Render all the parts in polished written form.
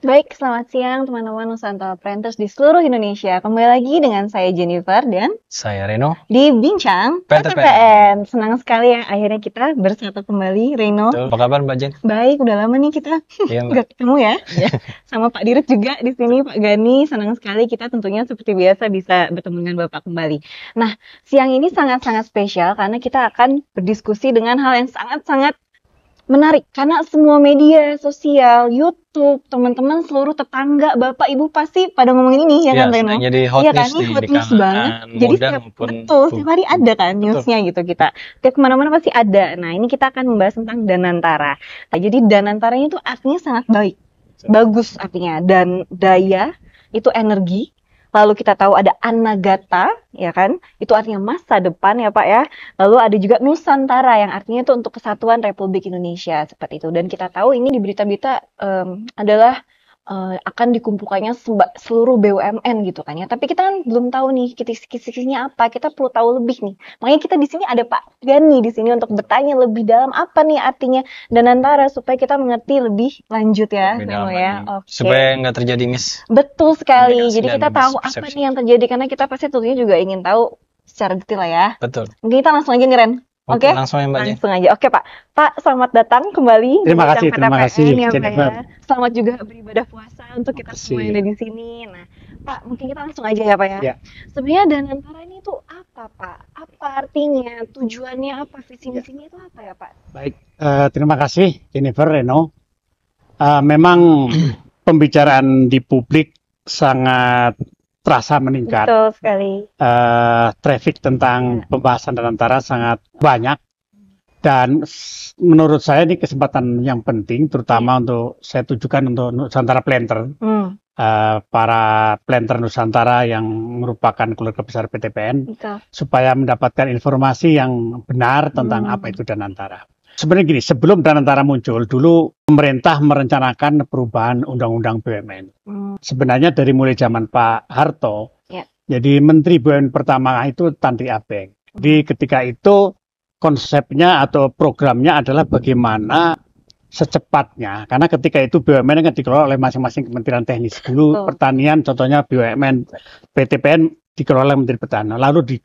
Baik, selamat siang teman-teman Nusantara Printers di seluruh Indonesia. Kembali lagi dengan saya Jennifer dan Saya Reno. di Bincang PTPN. Senang sekali ya akhirnya kita bersatu kembali, Reno. Betul. Apa kabar Mbak Jen? Baik, udah lama nih kita Iya, Mbak. nggak ketemu ya. Sama Pak Dirut juga di sini, Pak Gani. Senang sekali kita tentunya seperti biasa bisa bertemu dengan Bapak kembali. Nah, siang ini sangat-sangat spesial karena kita akan berdiskusi dengan hal yang sangat-sangat menarik karena semua media sosial, YouTube, teman-teman, seluruh tetangga, bapak, ibu pasti pada ngomongin ini ya kan, Reno? Sedang jadi hot Iya news kan, ini hot news banget. Jadi muda setiap, maupun betul, setiap hari ada kan newsnya gitu kita. Tiap kemana-mana pasti ada. Nah, ini kita akan membahas tentang Danantara. Nah, jadi Danantara itu artinya sangat baik, bagus artinya. Dan daya itu energi. Lalu kita tahu ada Anagata, ya kan? Itu artinya masa depan ya Pak ya. Lalu ada juga Nusantara yang artinya itu untuk kesatuan Republik Indonesia seperti itu. Dan kita tahu ini di berita-berita adalah akan dikumpulkannya seluruh BUMN gitu kan ya. Tapi kita kan belum tahu nih kisi-kisinya apa. Kita perlu tahu lebih nih. Makanya kita di sini ada Pak Gani di sini untuk bertanya lebih dalam apa nih artinya Danantara supaya kita mengerti lebih lanjut ya, Reno ya. Oke. Supaya nggak terjadi miss. Betul sekali. Jadi dan kita tahu apa mispersepsi. nih yang terjadi karena kita pasti tentunya juga ingin tahu secara detail ya. Betul. Mungkin kita langsung aja nih Ren. Oke, Oke? langsung ya Mbak Jen. Langsung aja. Oke Pak. Pak, selamat datang kembali di Terima Bincang kasih, terima PTPN, kasih, ya, Pak, Jennifer. ya. Selamat juga beribadah puasa untuk kita semua yang ada di sini. Nah, Pak, mungkin kita langsung aja ya Pak ya. Ya. Sebenarnya Danantara ini tuh apa Pak? Apa artinya? Tujuannya apa? Visi misinya itu apa ya Pak? Baik, terima kasih Jennifer, Reno. Memang pembicaraan di publik sangat terasa meningkat. Betul sekali. Traffic tentang pembahasan Danantara sangat banyak. Dan menurut saya ini kesempatan yang penting, terutama untuk saya tujukan untuk Nusantara Planter. Para planter Nusantara yang merupakan keluarga besar PTPN, Betul. supaya mendapatkan informasi yang benar tentang apa itu Danantara. Sebenarnya gini, sebelum Danantara muncul, dulu pemerintah merencanakan perubahan Undang-Undang BUMN. Sebenarnya dari mulai zaman Pak Harto, jadi Menteri BUMN pertama itu Tantri Abeng. Jadi ketika itu konsepnya atau programnya adalah bagaimana secepatnya, karena ketika itu BUMN kan dikelola oleh masing-masing kementerian teknis. Dulu pertanian, contohnya BUMN PTPN dikelola oleh Menteri Pertanian, lalu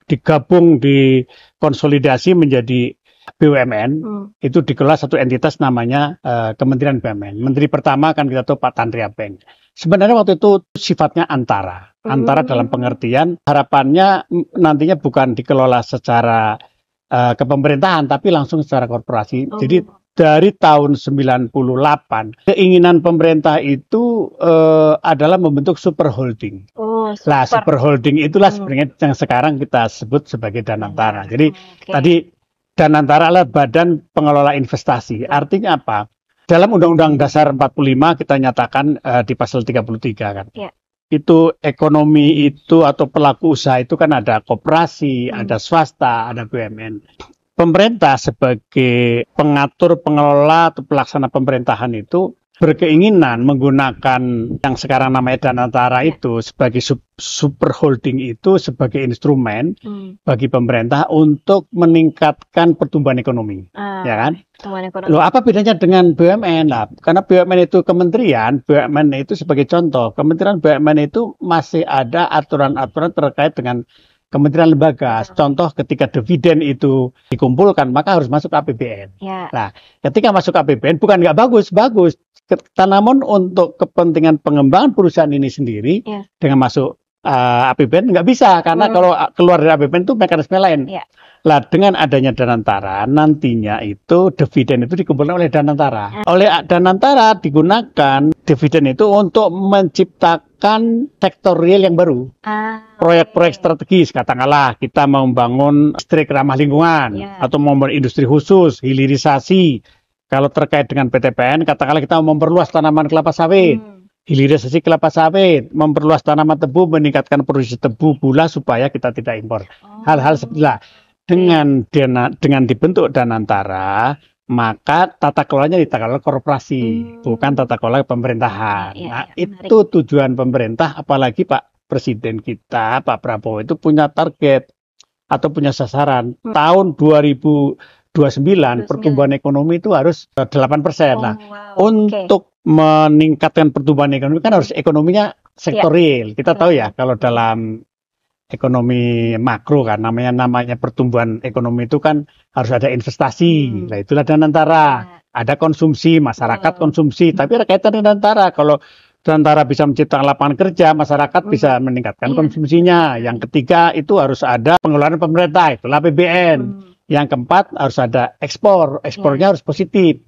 digabung, dikonsolidasi menjadi BUMN, itu dikelola satu entitas namanya Kementerian BUMN. Menteri pertama kan kita tahu Pak Tantri Abeng. Sebenarnya waktu itu sifatnya antara dalam pengertian harapannya nantinya bukan dikelola secara kepemerintahan tapi langsung secara korporasi. Jadi dari tahun 98 keinginan pemerintah itu adalah membentuk super holding. Super holding itulah sebenarnya yang sekarang kita sebut sebagai Danantara. Jadi tadi Danantara adalah Badan Pengelola Investasi. Artinya apa? Dalam Undang-Undang Dasar 45 kita nyatakan di pasal 33 kan. Itu ekonomi itu atau pelaku usaha itu kan ada koperasi, ada swasta, ada BUMN. Pemerintah sebagai pengatur, pengelola atau pelaksana pemerintahan itu berkeinginan menggunakan yang sekarang namanya Danantara itu sebagai super holding itu sebagai instrumen bagi pemerintah untuk meningkatkan pertumbuhan ekonomi, ya kan? Loh, apa bedanya dengan BUMN? Nah, karena BUMN itu kementerian, BUMN itu sebagai contoh, kementerian BUMN itu masih ada aturan-aturan terkait dengan kementerian lembaga. Contoh ketika dividen itu dikumpulkan maka harus masuk APBN. Nah, ketika masuk APBN bukan nggak bagus, namun untuk kepentingan pengembangan perusahaan ini sendiri dengan masuk APBN nggak bisa karena kalau keluar dari APBN itu mekanisme lain. Lah dengan adanya Danantara nantinya itu dividen itu dikumpulkan oleh Danantara. Oleh Danantara digunakan dividen itu untuk menciptakan sektor real yang baru. Proyek-proyek strategis, katakanlah kita mau membangun listrik ramah lingkungan atau membangun industri khusus, hilirisasi. Kalau terkait dengan PTPN, katakanlah kita mau memperluas tanaman kelapa sawit. Hilirisasi kelapa sawit, memperluas tanaman tebu, meningkatkan produksi tebu gula supaya kita tidak impor. Hal-hal seperti itu. Dengan dibentuk Danantara, maka tata kelolanya di tata kelola korporasi, bukan tata kelola pemerintahan. Nah, itu tujuan pemerintah, apalagi Pak Presiden kita, Pak Prabowo itu punya target atau punya sasaran tahun 2029 pertumbuhan ekonomi itu harus 8%. Nah, untuk meningkatkan pertumbuhan ekonomi kan harus ekonominya sektor real. Kita tahu ya kalau dalam ekonomi makro kan namanya pertumbuhan ekonomi itu kan harus ada investasi. Nah, itulah Danantara. Ada konsumsi, masyarakat konsumsi, tapi ada kaitan dengan Danantara. Kalau Danantara bisa menciptakan lapangan kerja, masyarakat bisa meningkatkan konsumsinya. Yang ketiga itu harus ada pengeluaran pemerintah, itulah APBN. Yang keempat harus ada ekspor, ekspornya harus positif.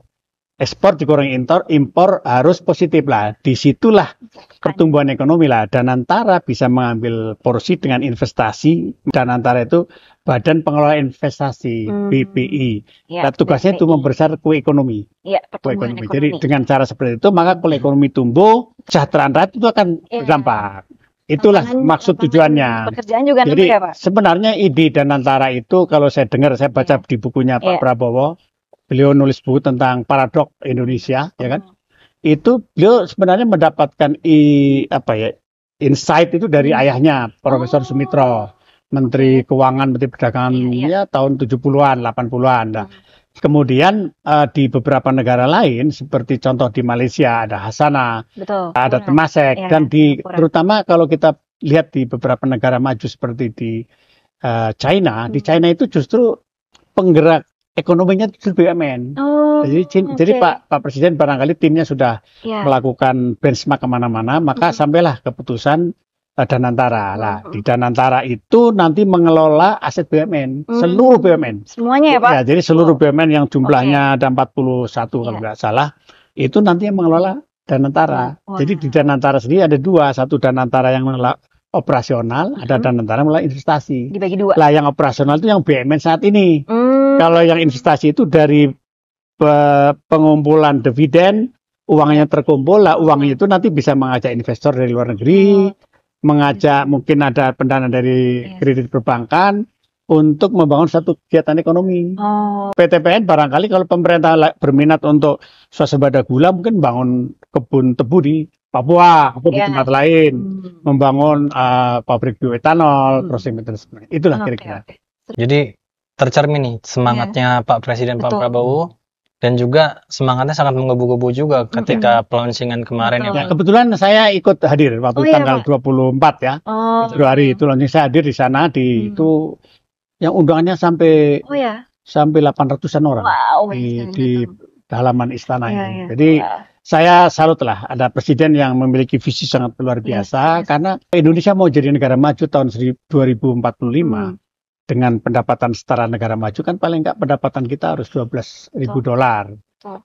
Ekspor dikurangi impor harus positif lah. Disitulah pertumbuhan ekonomi lah. Danantara bisa mengambil porsi dengan investasi. Danantara itu Badan Pengelola Investasi BPI. Nah, tugasnya itu membesar kue ekonomi. Kue ekonomi. Jadi dengan cara seperti itu maka kalau ekonomi tumbuh, kesejahteraan rakyat itu akan berdampak. Itulah maksud tujuannya. Pekerjaan juga Jadi ya, Pak? sebenarnya ide Danantara itu kalau saya dengar, saya baca di bukunya Pak Prabowo. Beliau nulis buku tentang paradok Indonesia, ya kan? Itu beliau sebenarnya mendapatkan insight itu dari ayahnya, Profesor Sumitro, Menteri Keuangan, Menteri Perdagangan ya tahun 70-an, 80-an. Nah, kemudian di beberapa negara lain seperti contoh di Malaysia ada Hasana, ada Temasek, dan terutama kalau kita lihat di beberapa negara maju seperti di China, di China itu justru penggerak ekonominya itu BUMN. Jadi Pak Presiden barangkali timnya sudah melakukan benchmark kemana-mana, maka sampailah keputusan Danantara. Nah, di Danantara itu nanti mengelola aset BUMN, seluruh BUMN. Semuanya ya Pak? Ya, jadi seluruh BUMN yang jumlahnya ada 41 kalau nggak salah, itu nanti yang mengelola Danantara. Jadi di Danantara sendiri ada dua, satu Danantara yang mengelola operasional, ada Danantara yang mengelola investasi. Dibagi dua. Lah yang operasional itu yang BUMN saat ini. Kalau yang investasi itu dari pengumpulan dividen, uangnya terkumpul, lah uangnya itu nanti bisa mengajak investor dari luar negeri, mengajak mungkin ada pendanaan dari kredit perbankan untuk membangun satu kegiatan ekonomi. PTPN barangkali kalau pemerintah berminat untuk swasembada gula mungkin bangun kebun tebu di Papua atau di tempat lain, membangun pabrik bioetanol, processing mechanism. Itulah kira-kira. Jadi tercermin nih semangatnya Pak Presiden Pak Prabowo dan juga semangatnya sangat menggebu-gebu juga ketika launching-an kemarin ya Pak. Kebetulan saya ikut hadir waktu tanggal 24 ya. Februari itu launching, saya hadir di sana itu yang undangannya sampai 800-an orang di halaman istana ini. Jadi saya salut lah ada presiden yang memiliki visi sangat luar biasa karena Indonesia mau jadi negara maju tahun 2045. Dengan pendapatan setara negara maju kan paling nggak pendapatan kita harus $12.000.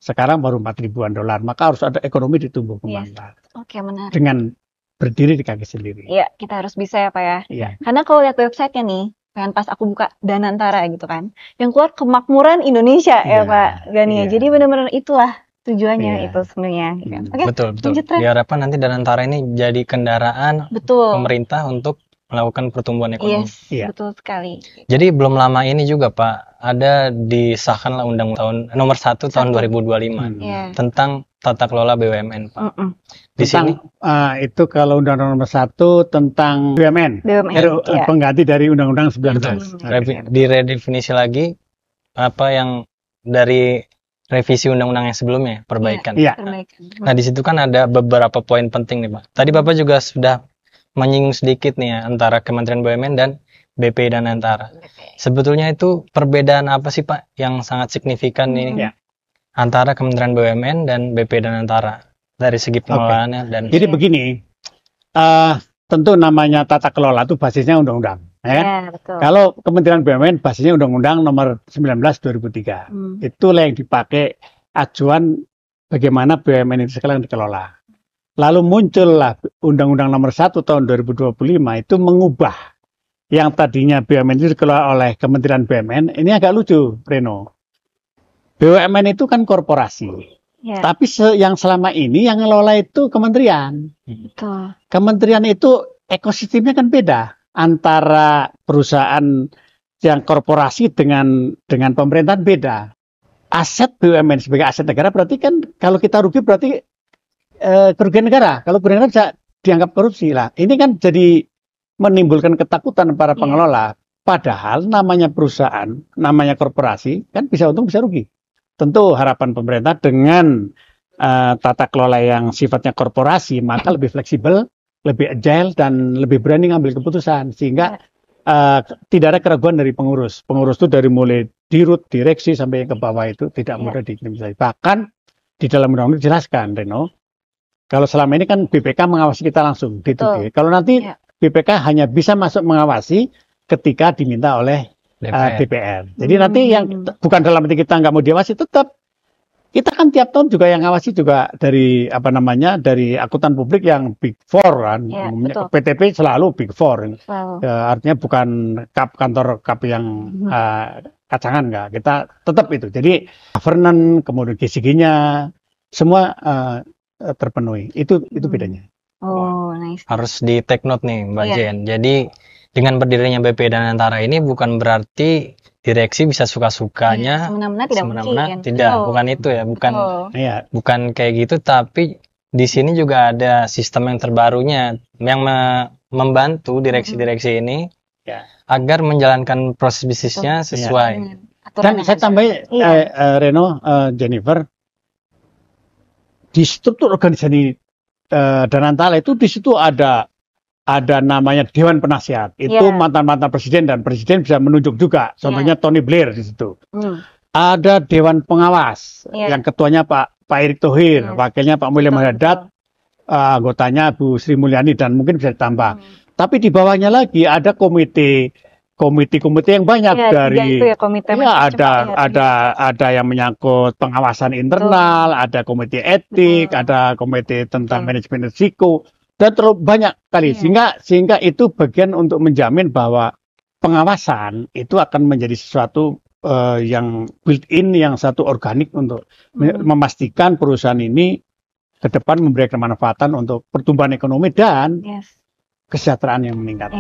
Sekarang baru 4 ribuan dolar. Maka harus ada ekonomi ditumbuh kembangkan. Menarik. Dengan berdiri di kaki sendiri. Iya, kita harus bisa ya Pak ya. Iya. Karena kalau lihat websitenya nih, kan pas aku buka Danantara gitu kan, yang keluar kemakmuran Indonesia ya Pak Gani. Jadi benar-benar itulah tujuannya itu sebenarnya. Betul. Diharapkan nanti Danantara ini jadi kendaraan pemerintah untuk melakukan pertumbuhan ekonomi. Betul sekali. Jadi belum lama ini juga Pak, ada disahkanlah Undang-Undang Nomor 1 tahun 2025 tentang tata kelola BUMN Pak. Di sini itu kalau Undang-Undang Nomor 1 tentang BUMN. Pengganti dari Undang-Undang 19. Diredefinisi lagi apa yang dari revisi undang-undang yang sebelumnya, perbaikan. Nah, di situ kan ada beberapa poin penting nih Pak. Tadi Bapak juga sudah menyinggung sedikit nih ya antara Kementerian BUMN dan BP Danantara. Sebetulnya itu perbedaan apa sih Pak yang sangat signifikan nih antara Kementerian BUMN dan BP Danantara dari segi pengelolaannya dan jadi begini, tentu namanya tata kelola itu basisnya undang-undang. Betul. Kalau Kementerian BUMN basisnya Undang-Undang Nomor 19 2003. Itulah yang dipakai acuan bagaimana BUMN itu sekarang dikelola. Lalu muncullah Undang-Undang Nomor 1 tahun 2025 itu mengubah yang tadinya BUMN itu dikelola oleh Kementerian BUMN. Ini agak lucu, Reno. BUMN itu kan korporasi. Tapi yang selama ini yang ngelola itu kementerian. Kementerian itu ekosistemnya kan beda antara perusahaan yang korporasi dengan pemerintahan beda. Aset BUMN sebagai aset negara berarti kan kalau kita rugi berarti kerugian negara. Kalau kerugian negara bisa dianggap korupsi lah. Ini kan jadi menimbulkan ketakutan para pengelola. Padahal namanya perusahaan, namanya korporasi, kan bisa untung bisa rugi. Tentu harapan pemerintah dengan tata kelola yang sifatnya korporasi, maka lebih fleksibel, lebih agile, dan lebih berani ngambil keputusan. Sehingga tidak ada keraguan dari pengurus. Pengurus itu dari mulai dirut, direksi, sampai ke bawah itu tidak mudah diintimidasi. Bahkan di dalam undang-undang dijelaskan, Reno, kalau selama ini kan BPK mengawasi kita langsung. Kalau nanti BPK hanya bisa masuk mengawasi ketika diminta oleh DPR. Jadi nanti yang bukan dalam arti kita nggak mau diawasi, tetap kita kan tiap tahun juga yang ngawasi juga dari dari akuntan publik yang Big Four kan. PTP selalu Big Four. Artinya bukan kantor kap yang kacangan, enggak. Kita tetap itu. Jadi governance, kemudian GCG-nya semua terpenuhi. Itu bedanya. Oh, nice. Harus di take note nih Mbak Jen. Jadi dengan berdirinya BP Danantara ini bukan berarti direksi bisa suka-sukanya semena-mena, tidak, bukan itu ya, bukan kayak gitu, tapi di sini juga ada sistem yang terbarunya yang membantu direksi-direksi ini agar menjalankan proses bisnisnya sesuai. Dan saya tambahin Reno, Jennifer, di struktur organisasi Danantara itu di situ ada namanya Dewan Penasihat. Itu mantan-mantan presiden, dan presiden bisa menunjuk juga. Contohnya Tony Blair di situ. Ada Dewan Pengawas yang ketuanya Pak Erick Thohir, wakilnya Pak Mulyam Haddad, anggotanya Bu Sri Mulyani, dan mungkin bisa ditambah. Tapi di bawahnya lagi ada komite yang banyak dari ada yang menyangkut pengawasan internal, ada komite etik, ada komite tentang manajemen risiko. Dan terlalu banyak kali, sehingga itu bagian untuk menjamin bahwa pengawasan itu akan menjadi sesuatu yang built-in, yang satu organik untuk memastikan perusahaan ini ke depan memberikan kemanfaatan untuk pertumbuhan ekonomi dan kesejahteraan yang meningkat.